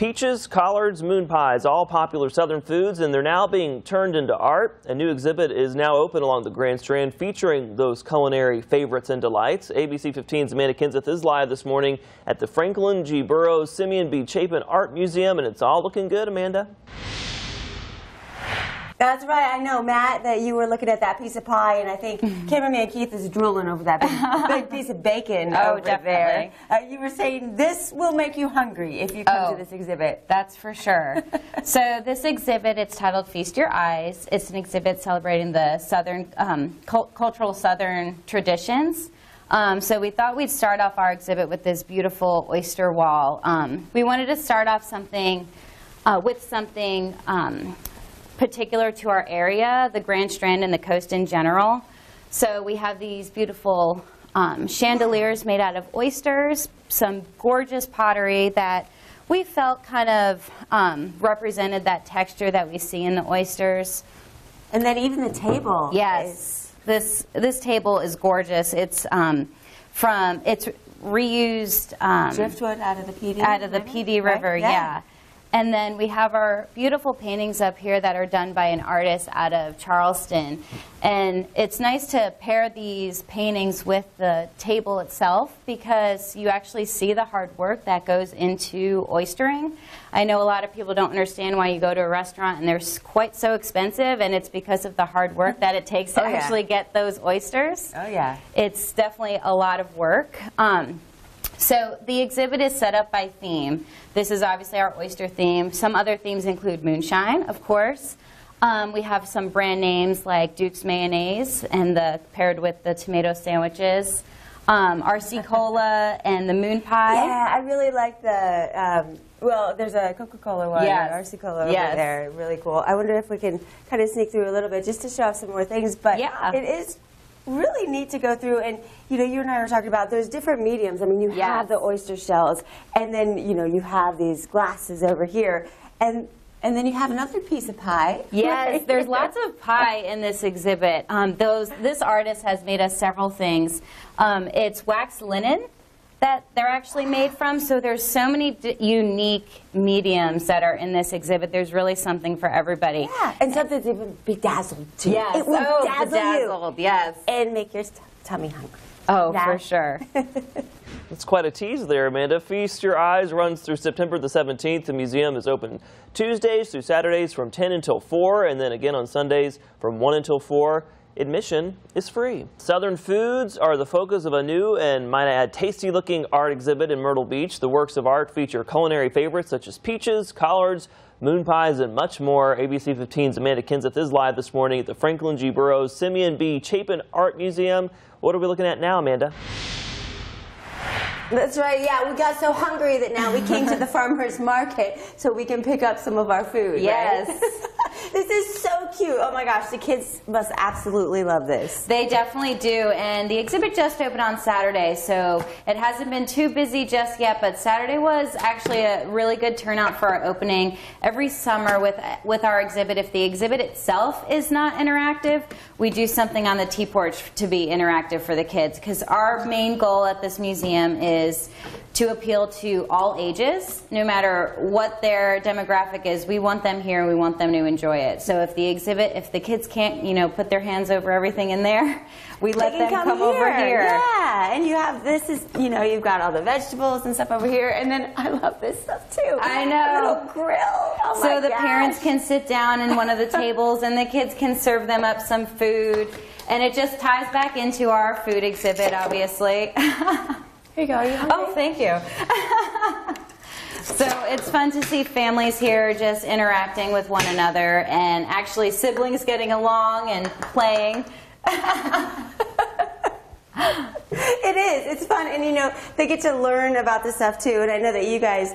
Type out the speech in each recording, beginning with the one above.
Peaches, collards, moon pies, all popular Southern foods, and they're now being turned into art. A new exhibit is now open along the Grand Strand featuring those culinary favorites and delights. ABC 15's Amanda Kenseth is live this morning at the Franklin G. Burroughs Simeon B. Chapin Art Museum, and it's all looking good, Amanda. That's right. I know, Matt, that you were looking at that piece of pie, and I think cameraman Keith is drooling over that big piece of bacon over definitely. there. You were saying this will make you hungry if you come to this exhibit. That's for sure. So this exhibit, it's titled Feast Your Eyes. It's an exhibit celebrating the Southern, cultural Southern traditions. So we thought we'd start off our exhibit with this beautiful oyster wall. We wanted to start off with something particular to our area, the Grand Strand and the coast in general. So we have these beautiful chandeliers made out of oysters, some gorgeous pottery that we felt kind of represented that texture that we see in the oysters. And then even the table. Yes, this table is gorgeous. It's it's reused driftwood out of the PD River. Right? Yeah. And then we have our beautiful paintings up here that are done by an artist out of Charleston. And it's nice to pair these paintings with the table itself because you actually see the hard work that goes into oystering. I know a lot of people don't understand why you go to a restaurant and they're quite so expensive, and it's because of the hard work that it takes to actually get those oysters. Oh, yeah. It's definitely a lot of work. So the exhibit is set up by theme. This is obviously our oyster theme. Some other themes include moonshine, of course. We have some brand names like Duke's Mayonnaise and paired with the tomato sandwiches. RC Cola and the moon pie. Yeah, I really like the, well, there's a Coca-Cola one, RC Cola over there. Really cool. I wonder if we can kind of sneak through a little bit just to show off some more things. But it is really neat to go through, and you know, you and I were talking about there's different mediums. I mean, you have the oyster shells, and then you know you have these glasses over here, and then you have another piece of pie. Yes, there's lots of pie in this exhibit. This artist has made us several things. It's wax linen that they're actually made from, so there's so many unique mediums that are in this exhibit. There's really something for everybody. Yeah, and something to be bedazzled too. Yes, it will dazzle you. Yes. And make your tummy hungry. Oh, for sure. That's quite a tease there, Amanda. Feast Your Eyes runs through September the 17th. The museum is open Tuesdays through Saturdays from 10 until 4, and then again on Sundays from 1 until 4. Admission is free. Southern foods are the focus of a new and, might I add, tasty-looking art exhibit in Myrtle Beach. The works of art feature culinary favorites such as peaches, collards, moon pies, and much more. ABC 15's Amanda Kenseth is live this morning at the Franklin G. Burroughs Simeon B. Chapin Art Museum. What are we looking at now, Amanda? That's right, yeah, we got so hungry that now we came to the farmer's market so we can pick up some of our food. Yes. Right? This is so cute. Oh my gosh, the kids must absolutely love this. They definitely do, and the exhibit just opened on Saturday, so it hasn't been too busy just yet, but Saturday was actually a really good turnout for our opening. Every summer with our exhibit, if the exhibit itself is not interactive, we do something on the T-porch to be interactive for the kids, because our main goal at this museum is to appeal to all ages, no matter what their demographic is. We want them here, we want them to enjoy it. So if the kids can't, you know, put their hands over everything in there, we let them come over here. Yeah, and you have you know, you've got all the vegetables and stuff over here, and then I love this stuff too. I know. A little grill. Oh so the parents can sit down in one of the tables and the kids can serve them up some food, and it just ties back into our food exhibit, obviously. Here you go. Are you hungry? Oh, thank you. So it's fun to see families here just interacting with one another and actually siblings getting along and playing. It is. It's fun, and you know they get to learn about this stuff too. And I know that you guys,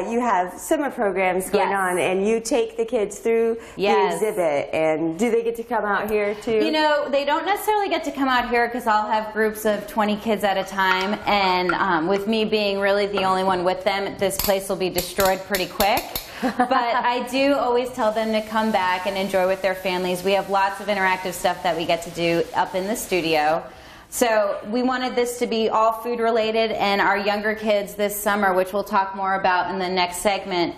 you have summer programs going on, and you take the kids through the exhibit. And do they get to come out here too? You know, they don't necessarily get to come out here because I'll have groups of 20 kids at a time, and with me being really the only one with them, this place will be destroyed pretty quick. But I do always tell them to come back and enjoy with their families. We have lots of interactive stuff that we get to do up in the studio. So we wanted this to be all food related, and our younger kids this summer, which we'll talk more about in the next segment,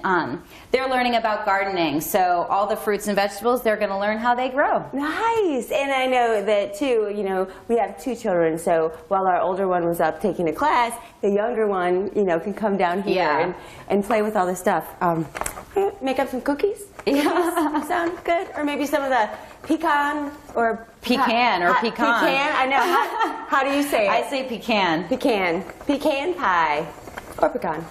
they're learning about gardening. So all the fruits and vegetables, they're going to learn how they grow. Nice. And I know that too, you know, we have 2 children, so while our older one was up taking a class, the younger one, you know, can come down here and play with all this stuff. Make up some cookies? Yeah. Sound good? Or maybe some of the pecan or pecan. Pecan, I know. How do you say it? I say pecan. Pecan. Pecan pie. Or pecan.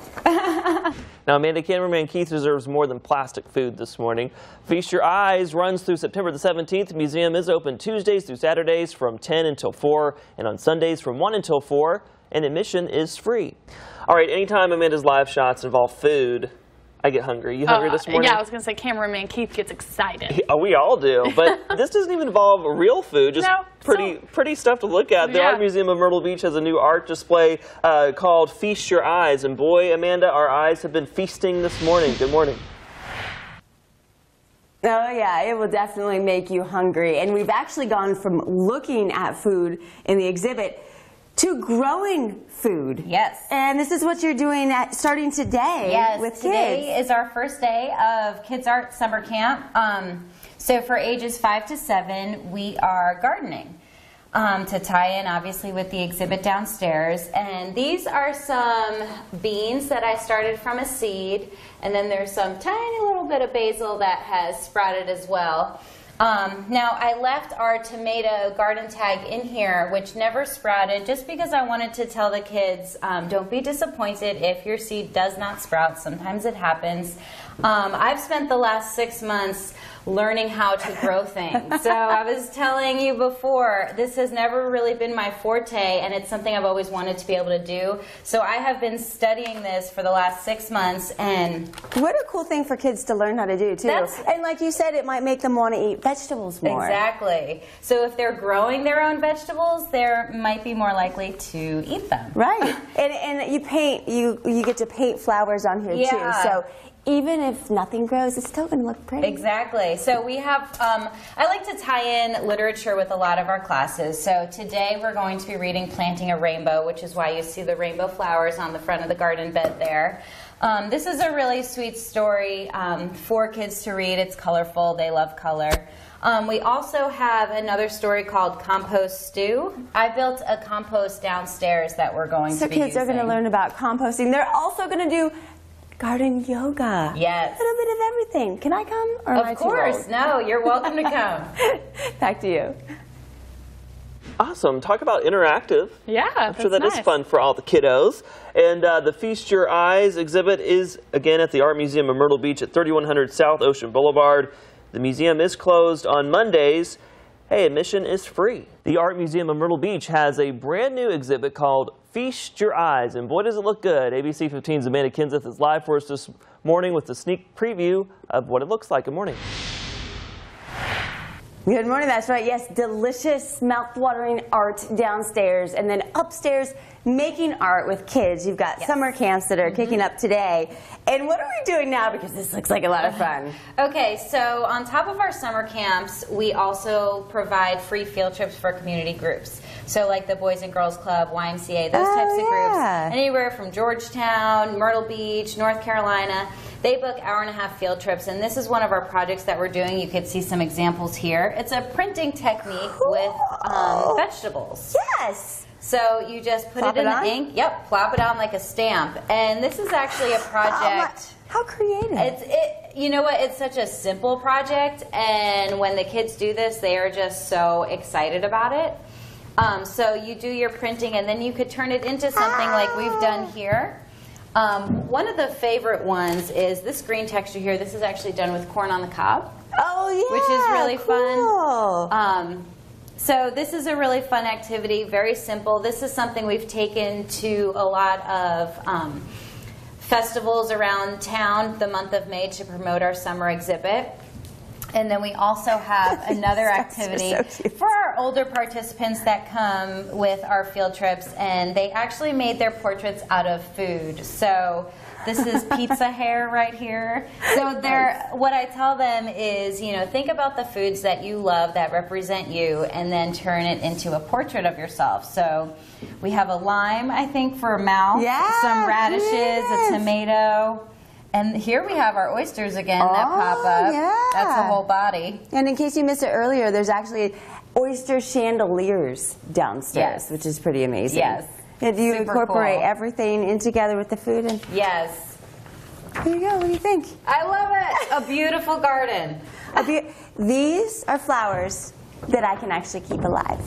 Now, Amanda, cameraman Keith reserves more than plastic food this morning. Feast Your Eyes runs through September the 17th. The museum is open Tuesdays through Saturdays from 10 until 4, and on Sundays from 1 until 4, and admission is free. All right, anytime Amanda's live shots involve food, I get hungry. You hungry this morning? Yeah, I was going to say cameraman Keith gets excited. We all do, but this doesn't even involve real food, just no, pretty stuff to look at. The Art Museum of Myrtle Beach has a new art display called Feast Your Eyes, and boy, Amanda, our eyes have been feasting this morning. Good morning. Oh yeah, it will definitely make you hungry. And we've actually gone from looking at food in the exhibit to growing food. Yes. And this is what you're doing starting today with kids. Today is our first day of Kids Art Summer Camp. So for ages 5 to 7, we are gardening to tie in obviously with the exhibit downstairs. And these are some beans that I started from a seed, and then there's some tiny little bit of basil that has sprouted as well. Now, I left our tomato garden tag in here, which never sprouted, just because I wanted to tell the kids, don't be disappointed if your seed does not sprout. Sometimes it happens. I've spent the last 6 months learning how to grow things. So I was telling you before, this has never really been my forte, and it's something I've always wanted to be able to do. So I have been studying this for the last 6 months. And what a cool thing for kids to learn how to do, too. And like you said, it might make them want to eat vegetables more. Exactly. So if they're growing their own vegetables, they might be more likely to eat them. Right. And you paint, you get to paint flowers on here, too. So even if nothing grows, it's still going to look pretty. Exactly. So we have, I like to tie in literature with a lot of our classes. So today we're going to be reading Planting a Rainbow, which is why you see the rainbow flowers on the front of the garden bed there. This is a really sweet story for kids to read. It's colorful. They love color. We also have another story called Compost Stew. I built a compost downstairs that we're going to be using. So kids are going to learn about composting. They're also going to do garden yoga. Yes. A little bit of everything. Can I come? Or of course. No, you're welcome to come. Back to you. Awesome. Talk about interactive. Yeah, I'm sure that is fun for all the kiddos. And the Feast Your Eyes exhibit is, again, at the Art Museum of Myrtle Beach at 3100 South Ocean Boulevard. The museum is closed on Mondays. Hey, admission is free. The Art Museum of Myrtle Beach has a brand new exhibit called Feast Your Eyes, and boy does it look good. ABC 15's Amanda Kenseth is live for us this morning with a sneak preview of what it looks like. Good morning. Good morning, that's right. Yes, delicious, mouth-watering art downstairs, and then upstairs making art with kids. You've got summer camps that are kicking up today. And what are we doing now? Because this looks like a lot of fun. Okay, so on top of our summer camps, we also provide free field trips for community groups. So like the Boys and Girls Club, YMCA, those types of groups. Anywhere from Georgetown, Myrtle Beach, North Carolina. They book hour-and-a-half field trips, and this is one of our projects that we're doing. You could see some examples here. It's a printing technique with vegetables. Yes. So you just put it in the ink. Yep, plop it on like a stamp. And this is actually a project. How creative. You know what? It's such a simple project, and when the kids do this, they are just so excited about it. So you do your printing, and then you could turn it into something like we've done here. One of the favorite ones is this green texture here. This is actually done with corn on the cob. Oh, yeah. Which is really fun. So this is a really fun activity, very simple. This is something we've taken to a lot of festivals around town the month of May to promote our summer exhibit. And then we also have another activity for our older participants that come with our field trips, and they actually made their portraits out of food. So This is pizza hair right here. So what I tell them is, you know, think about the foods that you love that represent you and then turn it into a portrait of yourself. So we have a lime, I think, for a mouth, some radishes, a tomato. And here we have our oysters again that pop up. Yeah. That's the whole body. And in case you missed it earlier, there's actually oyster chandeliers downstairs, which is pretty amazing. Yes. And you Super incorporate cool. everything in together with the food. And Yes. there you go. What do you think? I love it. A beautiful garden. These are flowers that I can actually keep alive.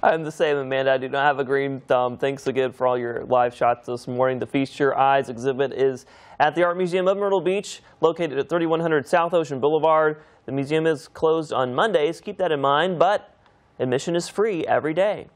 I'm the same, Amanda. I do not have a green thumb. Thanks again for all your live shots this morning. The Feast Your Eyes exhibit is at the Art Museum of Myrtle Beach, located at 3100 South Ocean Boulevard. The museum is closed on Mondays. Keep that in mind, but admission is free every day.